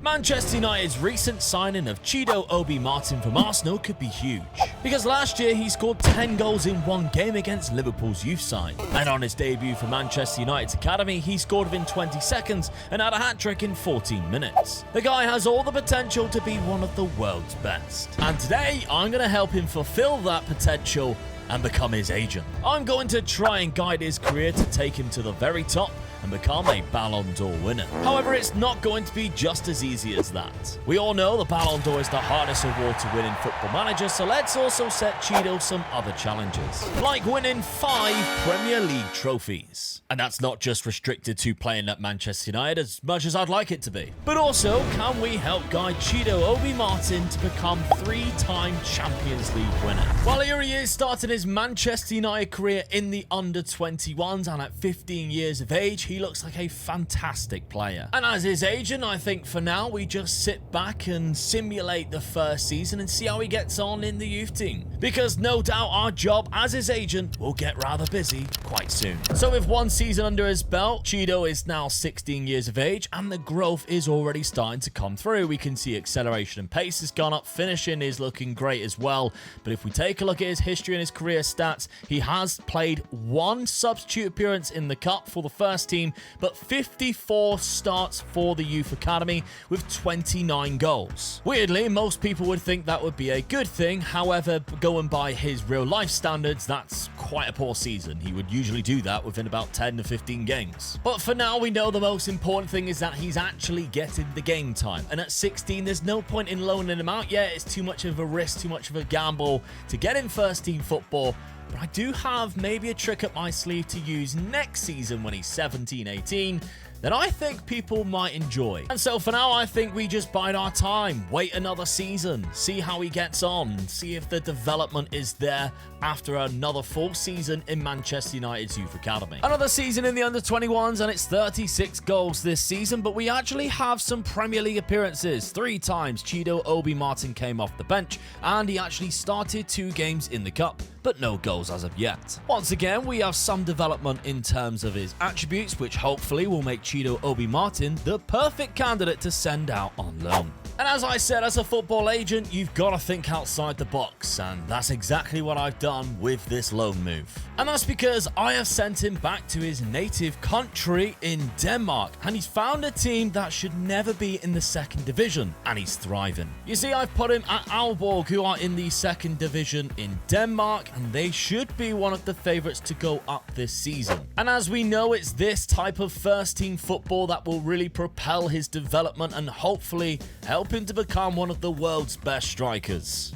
Manchester United's recent signing of Chido Obi-Martin from Arsenal could be huge, because last year he scored 10 goals in one game against Liverpool's youth side. And on his debut for Manchester United's academy, he scored within 20 seconds and had a hat-trick in 14 minutes. The guy has all the potential to be one of the world's best. And today, I'm going to help him fulfill that potential and become his agent. I'm going to try and guide his career to take him to the very top and become a Ballon d'Or winner. However, it's not going to be just as easy as that. We all know the Ballon d'Or is the hardest award to win in Football Manager, so let's also set Chido some other challenges, like winning 5 Premier League trophies. And that's not just restricted to playing at Manchester United, as much as I'd like it to be. But also, can we help guide Chido Obi-Martin to become 3-time Champions League winner? Well, here he is, starting his Manchester United career in the under-21s, and at 15 years of age, he looks like a fantastic player. And as his agent, I think for now we just sit back and simulate the first season and see how he gets on in the youth team. Because no doubt our job as his agent will get rather busy quite soon. So with one season under his belt, Chido is now 16 years of age and the growth is already starting to come through. We can see acceleration and pace has gone up, finishing is looking great as well. But if we take a look at his history and his career stats, he has played 1 substitute appearance in the cup for the first team, but 54 starts for the youth academy with 29 goals. Weirdly, most people would think that would be a good thing. However, going by his real life standards, that's quite a poor season. He would usually do that within about 10 to 15 games. But for now, we know the most important thing is that he's actually getting the game time. And at 16, there's no point in loaning him out yet. It's too much of a risk, too much of a gamble to get in first team football. But I do have maybe a trick up my sleeve to use next season when he's 17, 18, that I think people might enjoy. And so for now, I think we just bide our time, wait another season, see how he gets on, see if the development is there after another full season in Manchester United's youth academy. Another season in the under-21s, and it's 36 goals this season, but we actually have some Premier League appearances. 3 times Chido Obi-Martin came off the bench, and he actually started 2 games in the cup, but no goals as of yet. Once again, we have some development in terms of his attributes, which hopefully will make Chido Obi-Martin the perfect candidate to send out on loan. And as I said, as a football agent, you've got to think outside the box, and that's exactly what I've done with this loan move. And that's because I have sent him back to his native country in Denmark, and he's found a team that should never be in the 2nd division, and he's thriving. You see, I've put him at Aalborg, who are in the 2nd division in Denmark, and they should be one of the favourites to go up this season. And as we know, it's this type of first team football that will really propel his development and hopefully help him to become one of the world's best strikers.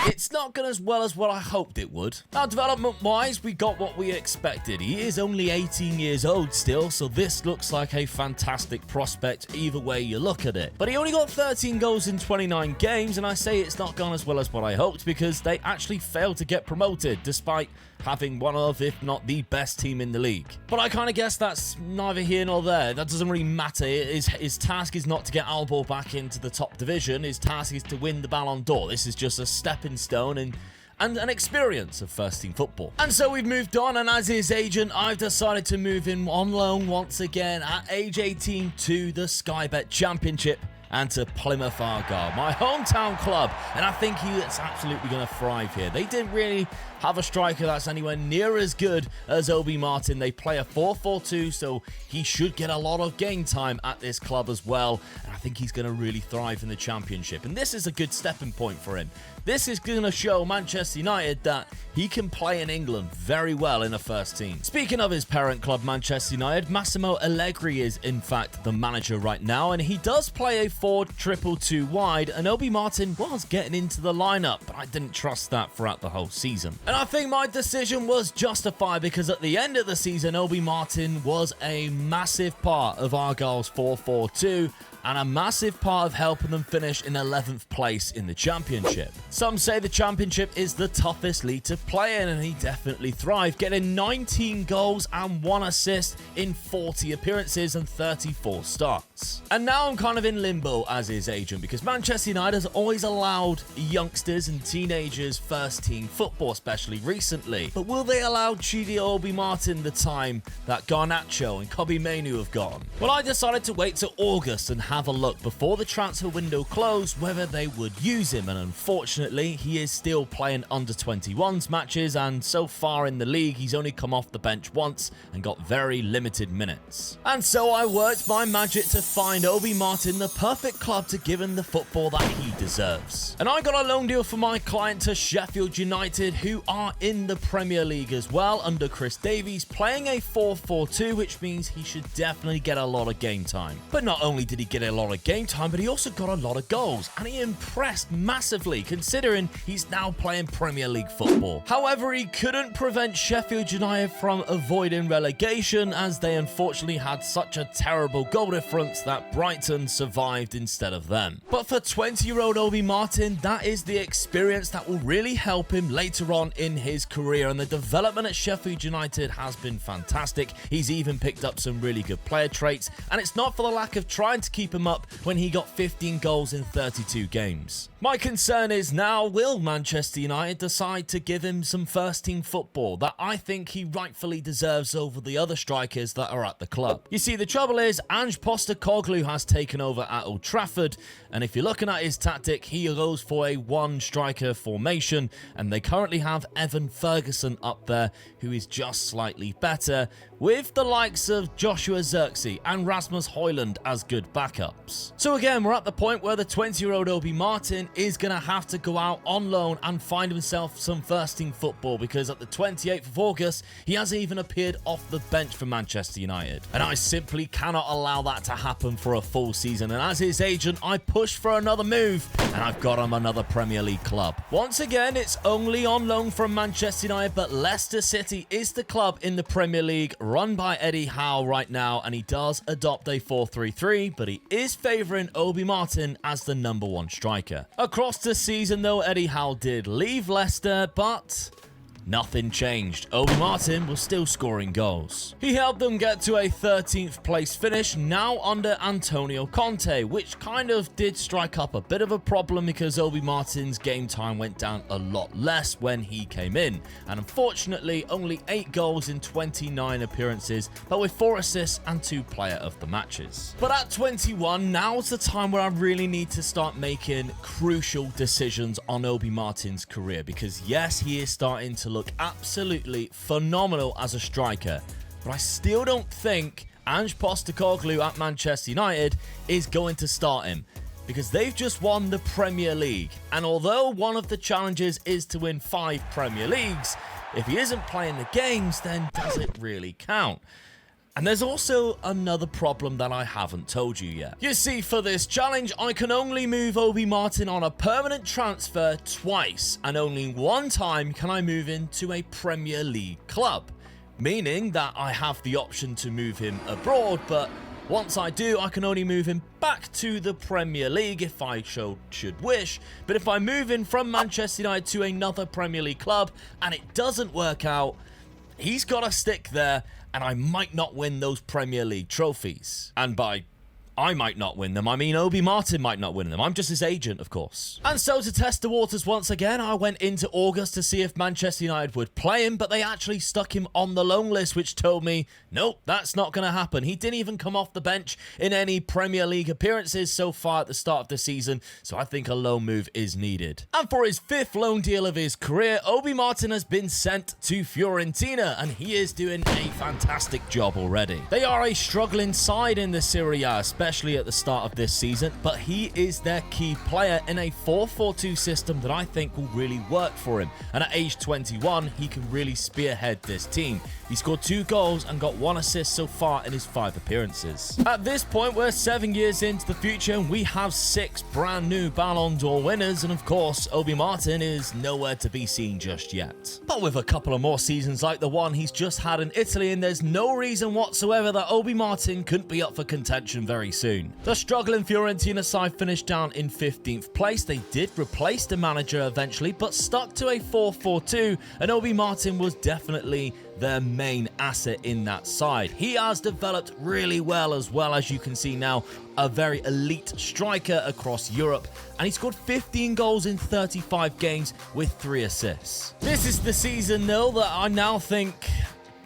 It's not gone as well as what I hoped it would. Now, development-wise, we got what we expected. He is only 18 years old still, so this looks like a fantastic prospect either way you look at it. But he only got 13 goals in 29 games, and I say it's not gone as well as what I hoped because they actually failed to get promoted despite having one of, if not the best team in the league. But I kind of guess that's neither here nor there. That doesn't really matter. His task is not to get Aalborg back into the top division. His task is to win the Ballon d'Or. This is just a stepping stone and an experience of first team football. And so we've moved on, and as his agent, I've decided to move him on loan once again at age 18 to the Sky Bet Championship and to Plymouth Argyle, my hometown club. And I think he is absolutely going to thrive here. They didn't really have a striker that's anywhere near as good as Obi-Martin. They play a 4-4-2, so he should get a lot of game time at this club as well. And I think he's going to really thrive in the Championship. And this is a good stepping point for him. This is going to show Manchester United that he can play in England very well in a first team. Speaking of his parent club, Manchester United, Massimo Allegri is in fact the manager right now, and he does play a 4-2-2 wide, and Obi-Martin was getting into the lineup, but I didn't trust that throughout the whole season. And I think my decision was justified because at the end of the season, Obi-Martin was a massive part of Argyle's 4-4-2, and a massive part of helping them finish in 11th place in the Championship. Some say the Championship is the toughest league to play in, and he definitely thrived, getting 19 goals and 1 assist in 40 appearances and 34 starts. And now I'm kind of in limbo as his agent because Manchester United has always allowed youngsters and teenagers first team football, especially recently. But will they allow Chido Obi-Martin the time that Garnacho and Kobe Mainoo have gotten? Well, I decided to wait till August and have a look before the transfer window closed whether they would use him, and unfortunately he is still playing under 21s matches, and so far in the league he's only come off the bench once and got very limited minutes. And so I worked my magic to find Obi-Martin the perfect club to give him the football that he deserves. And I got a loan deal for my client to Sheffield United, who are in the Premier League as well under Chris Davies, playing a 4-4-2, which means he should definitely get a lot of game time. But not only did he get a lot of game time, but he also got a lot of goals, and he impressed massively considering he's now playing Premier League football. However, he couldn't prevent Sheffield United from avoiding relegation, as they unfortunately had such a terrible goal difference that Brighton survived instead of them. But for 20-year-old Obi-Martin, that is the experience that will really help him later on in his career, and the development at Sheffield United has been fantastic. He's even picked up some really good player traits, and it's not for the lack of trying to keep him up when he got 15 goals in 32 games. My concern is now, will Manchester United decide to give him some first-team football that I think he rightfully deserves over the other strikers that are at the club? You see, the trouble is, Ange Postecoglou has taken over at Old Trafford, and if you're looking at his tactic, he goes for a one-striker formation, and they currently have Evan Ferguson up there, who is just slightly better, with the likes of Joshua Zirkzee and Rasmus Højlund as good backups. So again, we're at the point where the 20-year-old Obi-Martin is going to have to go out on loan and find himself some first-team football, because at the 28th of August, he has even appeared off the bench for Manchester United. And I simply cannot allow that to happen for a full season, and as his agent, I pushed for another move, and I've got him another Premier League club. Once again, it's only on loan from Manchester United, but Leicester City is the club in the Premier League run by Eddie Howe right now, and he does adopt a 4-3-3, but he is favouring Obi-Martin as the number one striker. Across the season though, Eddie Howe did leave Leicester, but nothing changed. Obi-Martin was still scoring goals. He helped them get to a 13th place finish now under Antonio Conte, which kind of did strike up a bit of a problem because Obi-Martin's game time went down a lot less when he came in, and unfortunately only 8 goals in 29 appearances, but with 4 assists and 2 player of the matches. But at 21, now's the time where I really need to start making crucial decisions on Obi-Martin's career, because yes, he is starting to look absolutely phenomenal as a striker, but I still don't think Ange Postecoglou at Manchester United is going to start him, because they've just won the Premier League, and although one of the challenges is to win 5 Premier Leagues, if he isn't playing the games, then does it really count? And there's also another problem that I haven't told you yet. You see, for this challenge, I can only move Obi-Martin on a permanent transfer twice, and only one time can I move him to a Premier League club, meaning that I have the option to move him abroad, but once I do, I can only move him back to the Premier League if I should wish. But if I move him from Manchester United to another Premier League club and it doesn't work out, he's got to stick there, and I might not win those Premier League trophies. And by I might not win them, I mean Obi-Martin might not win them. I'm just his agent, of course. And so to test the waters once again, I went into August to see if Manchester United would play him, but they actually stuck him on the loan list, which told me, nope, that's not going to happen. He didn't even come off the bench in any Premier League appearances so far at the start of the season, so I think a loan move is needed. And for his 5th loan deal of his career, Obi-Martin has been sent to Fiorentina, and he is doing a fantastic job already. They are a struggling side in the Serie A, especially at the start of this season, but he is their key player in a 4-4-2 system that I think will really work for him, and at age 21 he can really spearhead this team. He scored 2 goals and got 1 assist so far in his 5 appearances. At this point, we're 7 years into the future and we have 6 brand new Ballon d'Or winners, and of course Obi-Martin is nowhere to be seen just yet. But with a couple of more seasons like the one he's just had in Italy, and there's no reason whatsoever that Obi-Martin couldn't be up for contention very soon. The struggling Fiorentina side finished down in 15th place. They did replace the manager eventually, but stuck to a 4-4-2, and Obi-Martin was definitely their main asset in that side. He has developed really well, as you can see now, a very elite striker across Europe, and he scored 15 goals in 35 games with 3 assists. This is the season though that I now think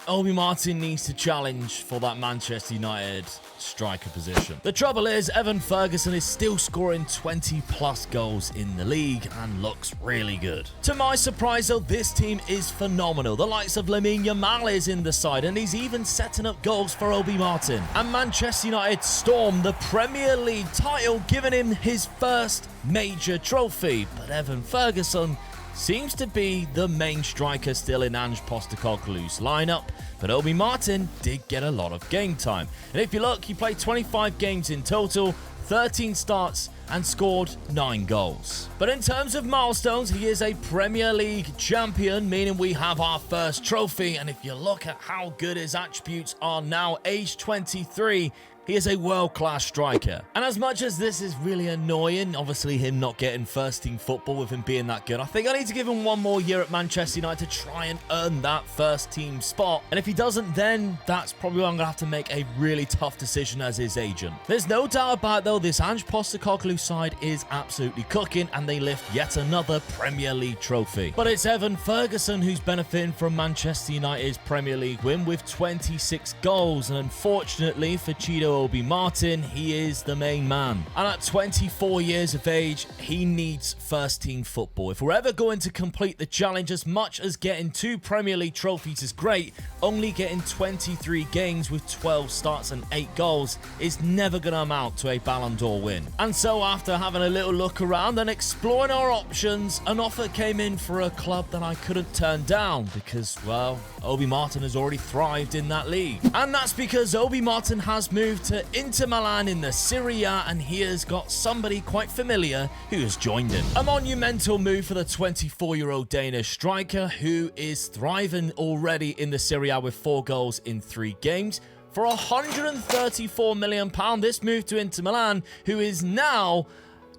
Obi-Martin needs to challenge for that Manchester United striker position. The trouble is, Evan Ferguson is still scoring 20+ goals in the league and looks really good. To my surprise though, this team is phenomenal. The likes of Lamine Yamal is in the side and he's even setting up goals for Obi-Martin. And Manchester United storm the Premier League title, giving him his first major trophy. But Evan Ferguson seems to be the main striker still in Ange Postecoglou's lineup, but Obi-Martin did get a lot of game time. And if you look, he played 25 games in total, 13 starts, and scored 9 goals. But in terms of milestones, he is a Premier League champion, meaning we have our first trophy. And if you look at how good his attributes are now, age 23, he is a world-class striker. And as much as this is really annoying, obviously him not getting first-team football with him being that good, I think I need to give him one more year at Manchester United to try and earn that first-team spot. And if he doesn't, then that's probably where I'm going to have to make a really tough decision as his agent. There's no doubt about it, though, this Ange Postecoglou side is absolutely cooking, and they lift yet another Premier League trophy. But it's Evan Ferguson who's benefiting from Manchester United's Premier League win with 26 goals. And unfortunately for Chido Obi-Martin, he is the main man. And at 24 years of age, he needs first-team football. If we're ever going to complete the challenge, as much as getting 2 Premier League trophies is great, only getting 23 games with 12 starts and 8 goals is never going to amount to a Ballon d'Or win. And so after having a little look around and exploring our options, an offer came in for a club that I couldn't turn down because, well, Obi-Martin has already thrived in that league. And that's because Obi-Martin has moved to Inter Milan in the Serie A, and he has got somebody quite familiar who has joined him. A monumental move for the 24-year-old Danish striker who is thriving already in the Serie A with 4 goals in 3 games. For £134 million, this move to Inter Milan, who is now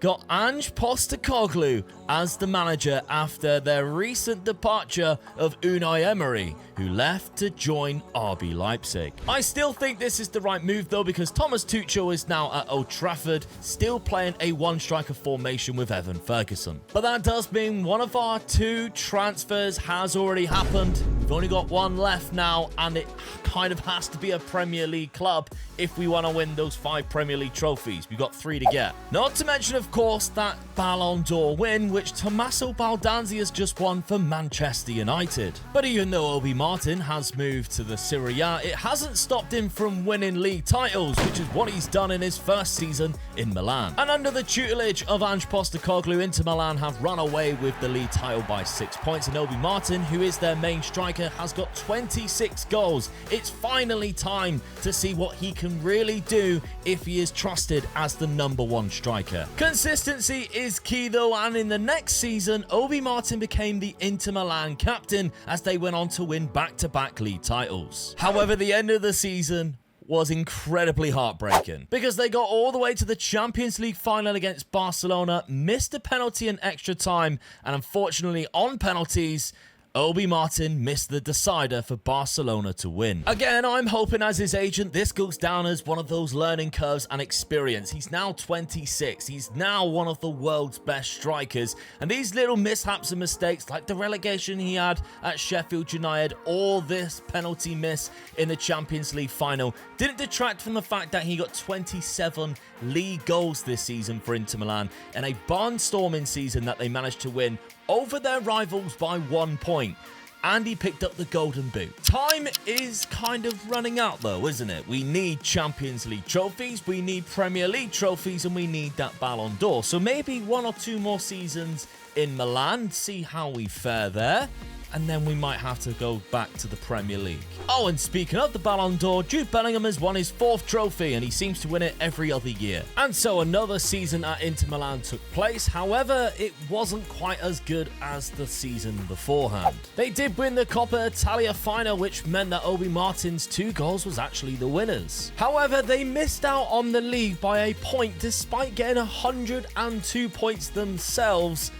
got Ange Postecoglou as the manager after their recent departure of Unai Emery, who left to join RB Leipzig. I still think this is the right move though, because Thomas Tuchel is now at Old Trafford, still playing a one-striker formation with Evan Ferguson. But that does mean one of our 2 transfers has already happened. We've only got 1 left now, and it kind of has to be a Premier League club if we want to win those 5 Premier League trophies. We've got 3 to get. Not to mention, of course, that Ballon d'Or win, which Tommaso Baldanzi has just won for Manchester United. But even though Obi-Martin has moved to the Serie A, it hasn't stopped him from winning league titles, which is what he's done in his first season in Milan. And under the tutelage of Ange Postecoglou, Inter Milan have run away with the league title by 6 points, and Obi-Martin, who is their main striker, has got 26 goals. It's finally time to see what he can really do if he is trusted as the #1 striker. Consistency is key though, and in the next season, Obi-Martin became the Inter Milan captain as they went on to win back-to-back league titles. However, the end of the season was incredibly heartbreaking because they got all the way to the Champions League final against Barcelona, missed a penalty in extra time, and unfortunately on penalties, Obi-Martin missed the decider for Barcelona to win. Again, I'm hoping as his agent, this goes down as one of those learning curves and experience. He's now 26. He's now one of the world's best strikers. And these little mishaps and mistakes, like the relegation he had at Sheffield United, or this penalty miss in the Champions League final, didn't detract from the fact that he got 27 league goals this season for Inter Milan in a barnstorming season that they managed to win over their rivals by 1 point, and he picked up the Golden Boot. Time is kind of running out though, isn't it? We need Champions League trophies, we need Premier League trophies, and we need that Ballon d'Or. So maybe 1 or 2 more seasons in Milan, see how we fare there, and then we might have to go back to the Premier League. Oh, and speaking of the Ballon d'Or, Jude Bellingham has won his 4th trophy, and he seems to win it every other year. And so another season at Inter Milan took place. However, it wasn't quite as good as the season beforehand. They did win the Coppa Italia final, which meant that Obi-Martin's 2 goals was actually the winners. However, they missed out on the league by a point despite getting 102 points themselves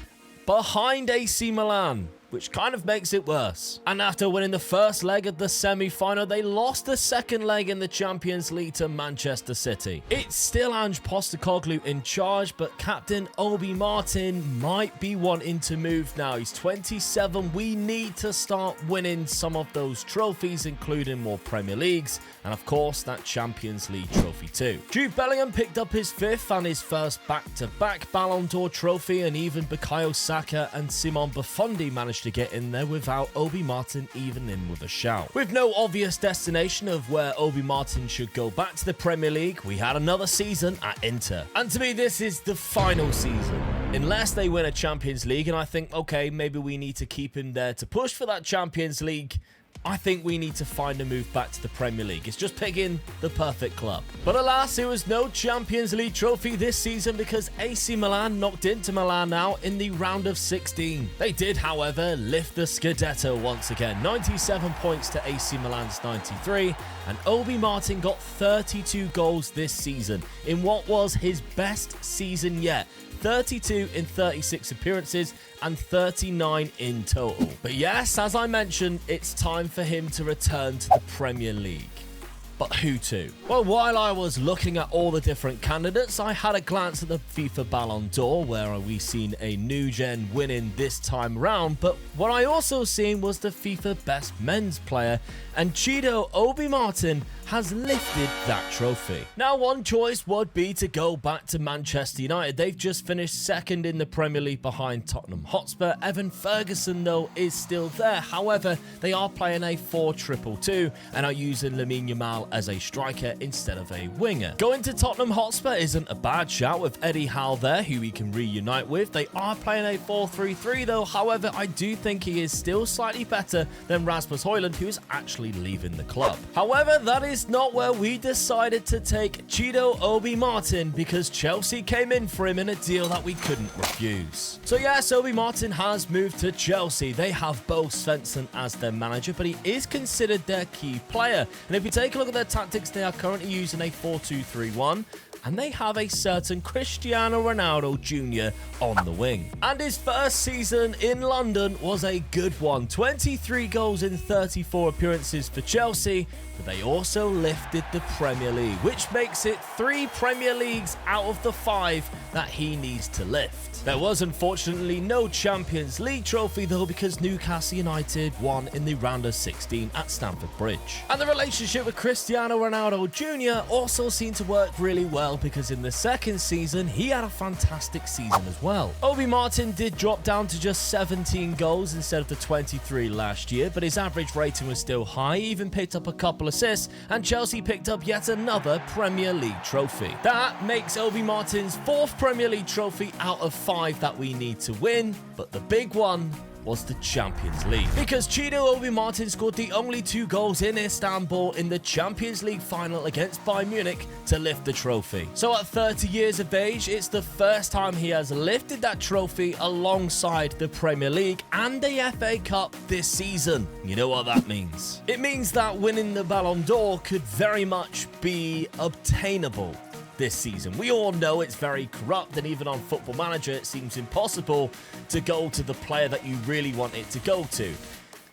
behind AC Milan. which kind of makes it worse. And after winning the first leg of the semi-final, they lost the second leg in the Champions League to Manchester City. It's still Ange Postecoglou in charge, but captain Obi-Martin might be wanting to move now. He's 27. We need to start winning some of those trophies, including more Premier Leagues, and of course that Champions League trophy too. Jude Bellingham picked up his fifth and his first back-to-back Ballon d'Or trophy, and even Bukayo Saka and Simon Buffon managed to get in there without Obi-Martin even in with a shout. With no obvious destination of where Obi-Martin should go back to the Premier League, we had another season at Inter. And to me, this is the final season. Unless they win a Champions League, and I think, okay, maybe we need to keep him there to push for that Champions League, I think we need to find a move back to the Premier League. It's just picking the perfect club. But alas, it was no Champions League trophy this season because AC Milan knocked Inter Milan out in the round of 16. They did, however, lift the Scudetto once again. 97 points to AC Milan's 93, and Obi-Martin got 32 goals this season in what was his best season yet. 32 in 36 appearances and 39 in total. But yes, as I mentioned, it's time for him to return to the Premier League. But who to? Well, while I was looking at all the different candidates, I had a glance at the FIFA Ballon d'Or, where we seen a new gen winning this time round, but what I also seen was the FIFA Best Men's Player, and Chido Obi-Martin has lifted that trophy. Now, one choice would be to go back to Manchester United. They've just finished second in the Premier League behind Tottenham Hotspur. Evan Ferguson, though, is still there. However, they are playing a 4-2-2 and are using Lamine Yamal as a striker instead of a winger. Going to Tottenham Hotspur isn't a bad shout with Eddie Howe there, who we can reunite with. They are playing a 4-3-3 though. However, I do think he is still slightly better than Rasmus Højlund, who is actually leaving the club. However, that is not where we decided to take Chido Obi-Martin, because Chelsea came in for him in a deal that we couldn't refuse. So yes, Obi-Martin has moved to Chelsea. They have Bo Svensson as their manager, but he is considered their key player. And if you take a look at their tactics, they are currently using a 4-2-3-1. And they have a certain Cristiano Ronaldo Jr. on the wing. And his first season in London was a good one. 23 goals in 34 appearances for Chelsea, but they also lifted the Premier League, which makes it 3 Premier Leagues out of the 5 that he needs to lift. There was unfortunately no Champions League trophy though, because Newcastle United won in the round of 16 at Stamford Bridge. And the relationship with Cristiano Ronaldo Jr. also seemed to work really well, because in the second season he had a fantastic season as well. Obi-Martin did drop down to just 17 goals instead of the 23 last year, but his average rating was still high. He even picked up a couple assists, and Chelsea picked up yet another Premier League trophy. That makes Obi-Martin's 4th Premier League trophy out of 5 that we need to win, but the big one was the Champions League, because Chido Obi-Martin scored the only 2 goals in Istanbul in the Champions League final against Bayern Munich to lift the trophy. So at 30 years of age, it's the first time he has lifted that trophy alongside the Premier League and the FA Cup this season. You know what that means? It means that winning the Ballon d'Or could very much be obtainable this season. We all know it's very corrupt, and even on Football Manager it seems impossible to go to the player that you really want it to go to.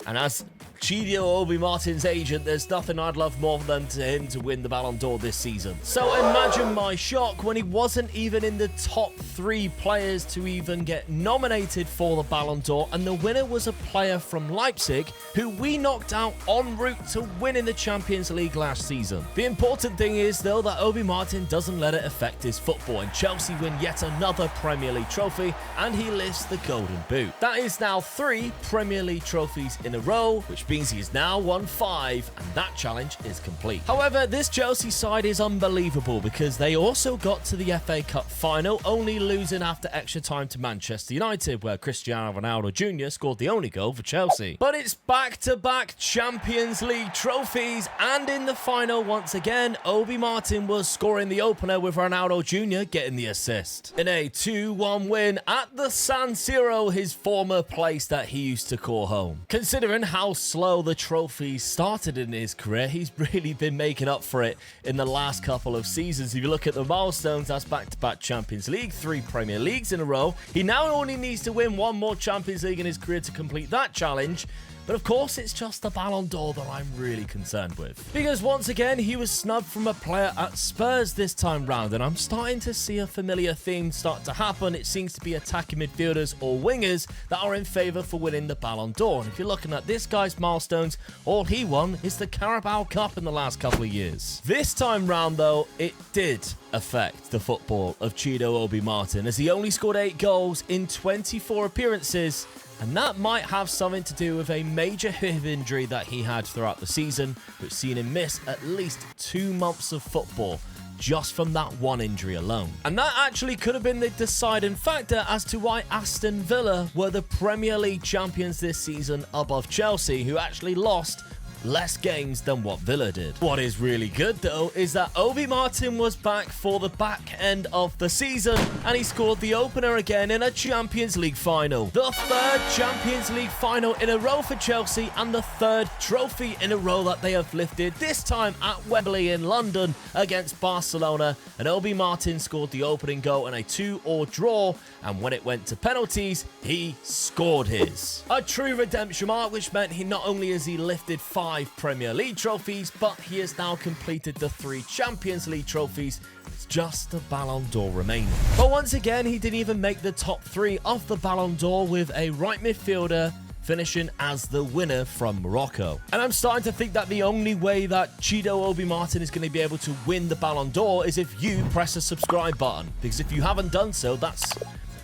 And as Chido Obi-Martin's agent, there's nothing I'd love more than to him to win the Ballon d'Or this season. So imagine my shock when he wasn't even in the top 3 players to even get nominated for the Ballon d'Or, and the winner was a player from Leipzig who we knocked out en route to winning the Champions League last season. The important thing is though that Obi-Martin doesn't let it affect his football, and Chelsea win yet another Premier League trophy, and he lifts the Golden Boot. That is now 3 Premier League trophies in a row, which means he has now won 5, and that challenge is complete. However, this Chelsea side is unbelievable, because they also got to the FA Cup final, only losing after extra time to Manchester United, where Cristiano Ronaldo Jr. scored the only goal for Chelsea. But it's back-to-back Champions League trophies, and in the final once again, Obi-Martin was scoring the opener with Ronaldo Jr. getting the assist. In a 2-1 win at the San Siro, his former place that he used to call home. Considering how slow the trophies started in his career, he's really been making up for it in the last couple of seasons. If you look at the milestones, that's back-to-back Champions League, 3 Premier Leagues in a row. He now only needs to win 1 more Champions League in his career to complete that challenge. But of course, it's just the Ballon d'Or that I'm really concerned with. Because once again, he was snubbed from a player at Spurs this time round, and I'm starting to see a familiar theme start to happen. It seems to be attacking midfielders or wingers that are in favour for winning the Ballon d'Or. And if you're looking at this guy's milestones, all he won is the Carabao Cup in the last couple of years. This time round, though, it did affect the football of Chido Obi-Martin, as he only scored 8 goals in 24 appearances. And that might have something to do with a major hip injury that he had throughout the season, which seen him miss at least 2 months of football just from that one injury alone. And that actually could have been the deciding factor as to why Aston Villa were the Premier League champions this season above Chelsea, who actually lost less games than what Villa did. What is really good though is that Obi-Martin was back for the back end of the season, and he scored the opener again in a Champions League final. The 3rd Champions League final in a row for Chelsea, and the 3rd trophy in a row that they have lifted, this time at Wembley in London against Barcelona. And Obi-Martin scored the opening goal in a 2-2 draw, and when it went to penalties, he scored his. A true redemption arc, which meant he not only has he lifted 5 Premier League trophies, but he has now completed the 3 Champions League trophies. It's just the Ballon d'Or remaining. But once again, he didn't even make the top 3 of the Ballon d'Or, with a right midfielder finishing as the winner from Morocco. And I'm starting to think that the only way that Chido Obi-Martin is going to be able to win the Ballon d'Or is if you press the subscribe button. Because if you haven't done so,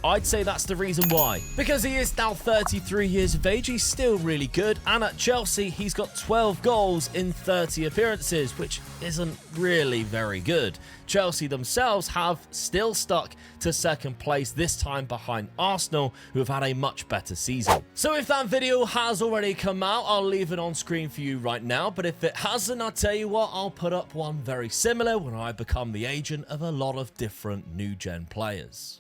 I'd say that's the reason why. Because he is now 33 years of age, he's still really good, and at Chelsea, he's got 12 goals in 30 appearances, which isn't really very good. Chelsea themselves have still stuck to 2nd place, this time behind Arsenal, who have had a much better season. So if that video has already come out, I'll leave it on screen for you right now, but if it hasn't, I'll tell you what, I'll put up one very similar when I become the agent of a lot of different new gen players.